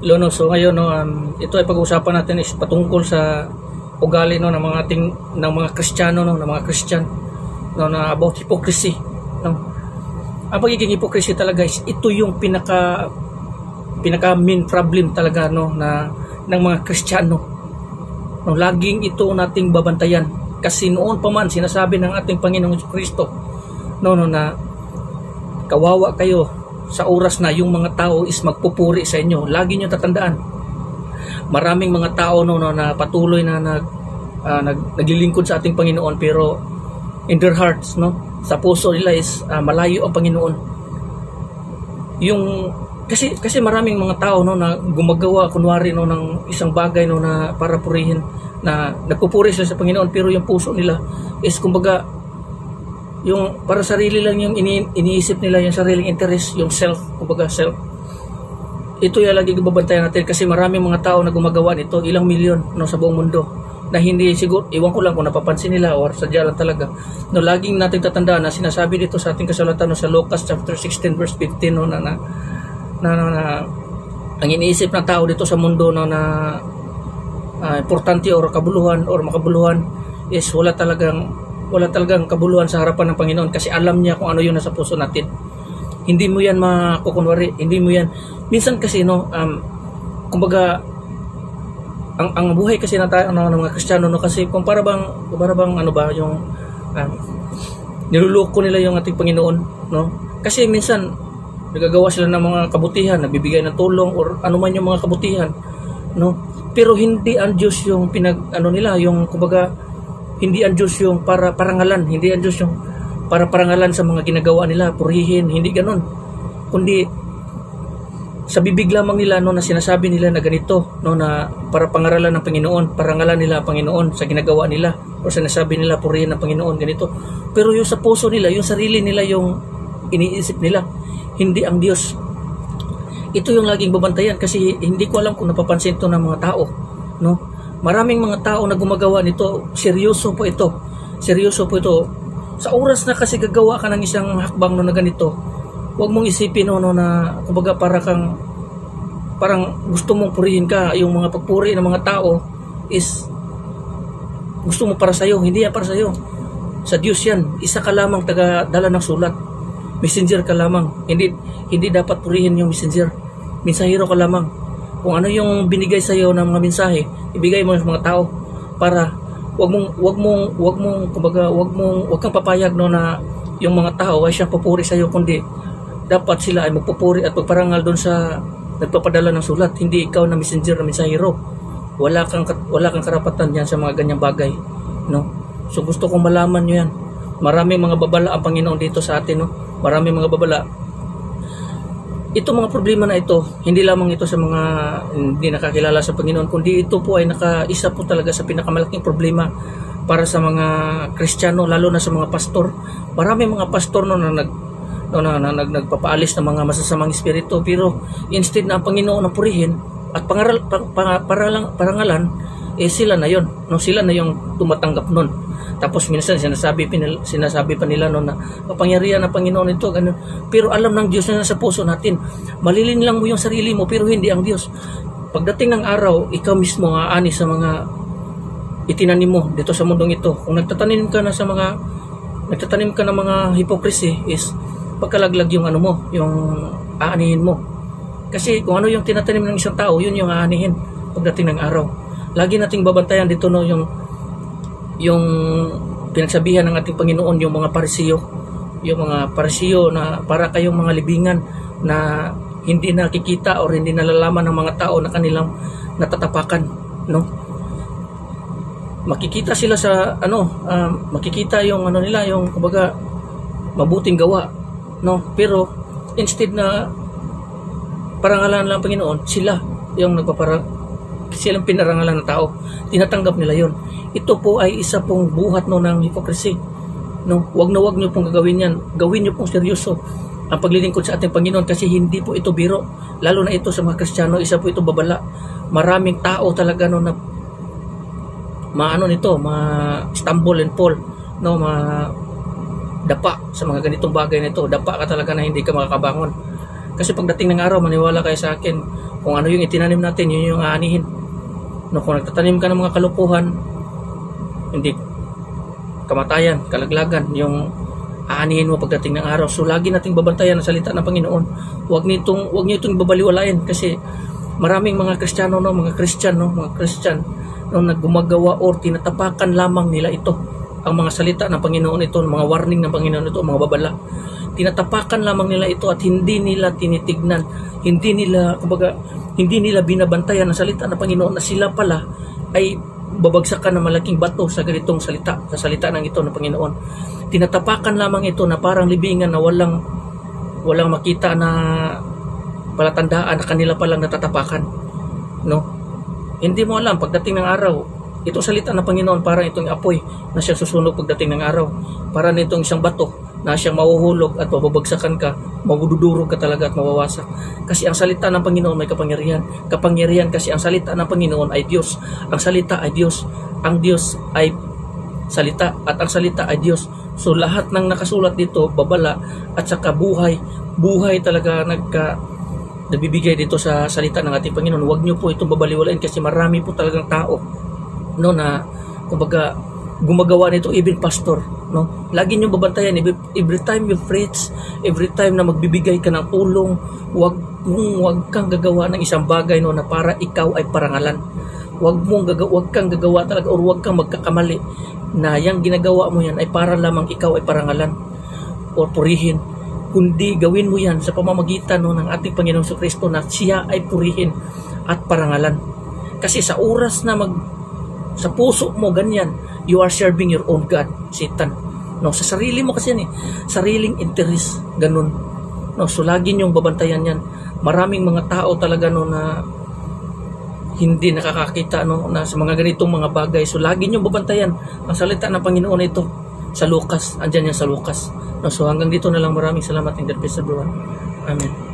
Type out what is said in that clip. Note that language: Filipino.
Lono, so ngayon no, ito ay pag-uusapan natin is patungkol sa ugali no ng mga ng mga Kristiyano no, ng mga Christian no, na about hypocrisy no. Ang pagiging hypocrisy talaga is ito yung pinaka main problem talaga no na ng mga Kristiyano. No, laging ito nating babantayan kasi noon pa man sinasabi ng ating Panginoong Kristo no na kawawa kayo sa oras na yung mga tao is magpupuri sa inyo. Lagi nyo tatandaan. Maraming mga tao no, na patuloy na naglilingkod sa ating Panginoon pero in their hearts, no, sa puso nila is malayo ang Panginoon. Yung kasi maraming mga tao no na gumagawa kunwari no ng isang bagay no na para purihin, na nagpupuri sila sa Panginoon pero yung puso nila is kumbaga yung para sarili lang yung iniisip nila, yung sariling interest, yung self, kumbaga self. Ito yung lagi babantayan natin kasi maraming mga tao na gumagawa nito, ilang milyon no, sa buong mundo, na hindi siguro, iwan ko lang kung napapansin nila or sadya lang talaga. No, laging natin tatandaan na sinasabi dito sa ating kasulatan no, sa Lucas chapter 16 verse 15 no, na ang iniisip ng tao dito sa mundo no, na importante or kabuluhan or makabuluhan is wala talagang kabuluhan sa harapan ng Panginoon kasi alam niya kung ano yung nasa puso natin. Hindi mo yan makukunwari, hindi mo yan. Minsan kasi no, kumbaga ang buhay kasi ng mga Kristiyano no, kasi kung para bang ano ba yung niluloko nila yung ating Panginoon no. Kasi minsan nagagawa sila ng mga kabutihan, nagbibigay ng tulong or ano man yung mga kabutihan no. Pero hindi ang Diyos yung nila, yung kumbaga hindi ang Diyos yung para parangalan, hindi ang Diyos yung para parangalan sa mga ginagawa nila, purihin, hindi ganon. Kundi sa bibig lamang nila no na sinasabi nila na ganito no na para pangaralan ng Panginoon, parangalan nila ang Panginoon sa ginagawa nila o sinasabi nila purihin ng Panginoon ganito. Pero yung sa puso nila, yung sarili nila yung iniisip nila, hindi ang Diyos. Ito yung laging babantayan kasi hindi ko alam kung napapansin to ng mga tao no. Maraming mga tao na gumagawa nito, seryoso po ito. Seryoso po ito. Sa oras na kasi gagawa ka ng isang hakbang no na ganito, huwag mong isipin no na kumbaga parang gusto mong purihin ka. Yung mga pagpuri ng mga tao is gusto mo para sa'yo. Hindi yan para sa'yo. Sa Diyos yan. Isa ka lamang taga-dala ng sulat. Messenger ka lamang. Hindi dapat purihin yung messenger. Mensahero ka lamang. Kung ano yung binigay sa iyo ng mga mensahe, ibigay mo sa mga tao para wag kang papayag no na yung mga tao ay siyang papuri sa iyo, kundi dapat sila ay magpupuri at magparangal doon sa nagpapadala ng sulat, hindi ikaw na messenger na mensahero. Wala kang karapatan diyan sa mga ganyang bagay, no? So gusto kong malaman niyo yan. Maraming mga babala ang Panginoon dito sa atin, no? Maraming mga babala. Ito mga problema na ito, hindi lamang ito sa mga hindi nakakilala sa Panginoon, kundi ito po ay nakaisa po talaga sa pinakamalaking problema para sa mga Kristiyano, lalo na sa mga pastor. Marami mga pastor no na nagpapaalis ng mga masasamang espiritu, pero instead na ang Panginoon ang purihin at parangalan, sila na yon, no, sila na yung tumatanggap nun. Tapos minsan sinasabi pa nila no na kapangyarihan ng Panginoon ito ganun. Pero alam ng Diyos na nasa puso natin. Malilin lang mo yung sarili mo pero hindi ang Diyos. Pagdating ng araw, ikaw mismo aani sa mga itinanim mo dito sa mundong ito. Kung nagtatanim ka ng mga hypocrisy is pagkalaglag yung ano mo, yung aanihin mo. Kasi kung ano yung tinatanim ng isang tao, yun yung aanihin pagdating ng araw. Lagi nating babantayan dito no yung pinagsabihan ng ating Panginoon, yung mga parisiyo na para kayong mga libingan na hindi nakikita o hindi nalalaman ng mga tao na kanilang natatapakan, no? Makikita sila sa makikita yung nila, yung kumbaga mabuting gawa, no? Pero instead na parangalan lang Panginoon, silang pinarangalan ng tao, tinatanggap nila yon. Ito po ay isa pong buhat no ng hypocrisy, no. Wag niyo pong gagawin yan. Gawin niyo pong seryoso ang paglilingkod sa ating Panginoon kasi hindi po ito biro. Lalo na ito sa mga Kristiyano, isa po ito babala. Maraming tao talaga no na stumble and fall, no, dapa sa mga ganitong bagay na ito. Dapa ka talaga na hindi ka makakabangon. Kasi pagdating ng araw, maniwala kayo sa akin, Kung ano yung itinanim natin, yun yung aanihin. No, kung nagtatanim ka ng mga kalupuhan, hindi, kamatayan, kalaglagan, yung aanihin mo pagdating ng araw. So lagi nating babantayan ang salita ng Panginoon. Huwag niyo itong babaliwalain, kasi maraming mga Kristiyano, mga Christian naggumagawa or tinatapakan lamang nila ito, ang mga salita ng Panginoon ito, mga warning ng Panginoon ito, mga babala. Tinatapakan lamang nila ito at hindi nila tinitignan, hindi nila binabantayan ang salita ng Panginoon na sila pala ay babagsakan ng malaking bato sa ganitong salita, sa salita ng ito ng Panginoon. Tinatapakan lamang ito na parang libingan na walang makita na palatandaan na kanila palang natatapakan. No? Hindi mo alam pagdating ng araw, itong salita ng Panginoon parang itong apoy na siyang susunog pagdating ng araw. Parang itong isang bato na siyang mahuhulog at mababagsakan ka, mabududurog ka talaga at mawawasak. Kasi ang salita ng Panginoon may kapangyarihan. Kapangyarihan kasi ang salita ng Panginoon ay Diyos. Ang salita ay Diyos. Ang Diyos ay salita at ang salita ay Diyos. So lahat ng nakasulat dito, babala at saka buhay talaga nabibigay dito sa salita ng ating Panginoon. Huwag niyo po itong babaliwalain kasi marami po talagang tao na kumbaga gumagawa nito, even pastor, no? Lagi niyo babantayan, every time you preach, every time na magbibigay ka ng tulong, huwag kang gagawa ng isang bagay na para ikaw ay parangalan. Huwag kang gagawa talaga, or huwag kang magkakamali na yung ginagawa mo yan ay para lamang ikaw ay parangalan o purihin, kundi gawin mo yan sa pamamagitan ng ating Panginoong Kristo na siya ay purihin at parangalan. Kasi sa oras na sa puso mo ganyan, you are serving your own God, Satan. No, sa sarili mo kasi yan sariling interest, ganun. No, so lagi niyong babantayan yan. Maraming mga tao talaga na hindi nakakakita na sa mga ganitong mga bagay. So lagi niyong babantayan ang salita ng Panginoon ito sa Lucas. Andyan yan sa Lucas. No, so hanggang dito na lang, maraming salamat and God bless everyone. Amen.